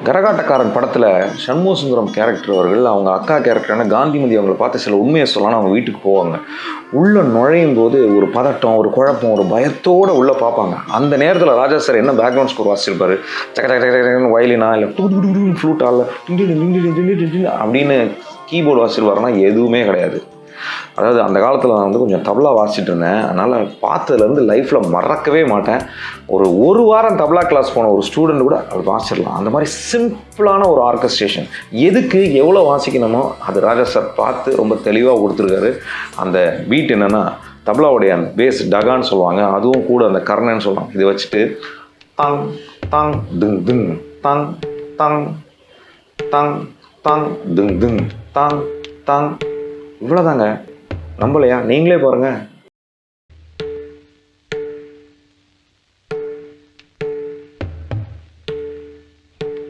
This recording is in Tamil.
கரகாட்டக்காரன் படத்தில் சண்முக சுந்தரம் கேரக்டர் அவர்கள் அவங்க அக்கா கேரக்டரான காந்திமதி அவங்களை பார்த்து சில உண்மையை சொல்லலாம்னு அவங்க வீட்டுக்கு போவாங்க. உள்ளே நுழையும் போது ஒரு பதட்டம், ஒரு குழப்பம், ஒரு பயத்தோடு உள்ளே பார்ப்பாங்க. அந்த நேரத்தில் ராஜா சார் என்ன பேக்ரவுண்ட் ஸ்கோர் வாசிச்சிருப்பாரு, சக்க சக்க சக்க வயலினா இல்லை ஃப்ளூட்டால் அப்படின்னு கீபோர்டு வாசிச்சிருப்பாருன்னா எதுவுமே கிடையாது. அதாவது அந்த காலத்தில் நான் வந்து கொஞ்சம் தபலா வாசிச்சுட்டு இருந்தேன். அதனால் பார்த்ததுலேருந்து லைஃப்பில் மறக்கவே மாட்டேன். ஒரு வாரம் தபலா கிளாஸ் போன ஒரு ஸ்டூடெண்ட் கூட அது வாசிச்சிடலாம். அந்த மாதிரி சிம்பிளான ஒரு ஆர்கஸ்ட்ரேஷன், எதுக்கு எவ்வளோ வாசிக்கணுமோ அது ராஜா சார் பார்த்து ரொம்ப தெளிவாக கொடுத்துருக்காரு. அந்த பீட் என்னென்னா தபலாவுடைய அந்த பேஸ் டகான்னு சொல்லுவாங்க, அதுவும் கூட அந்த கர்ணன்னு சொல்லுவாங்க. இதை வச்சுட்டு தாங் தாங் திங் திங் தாங் தாங் தாங் தாங் திங் திங் தாங் தாங், இவ்வளோதாங்க. நம்பலையா? நீங்களே பாருங்கள்.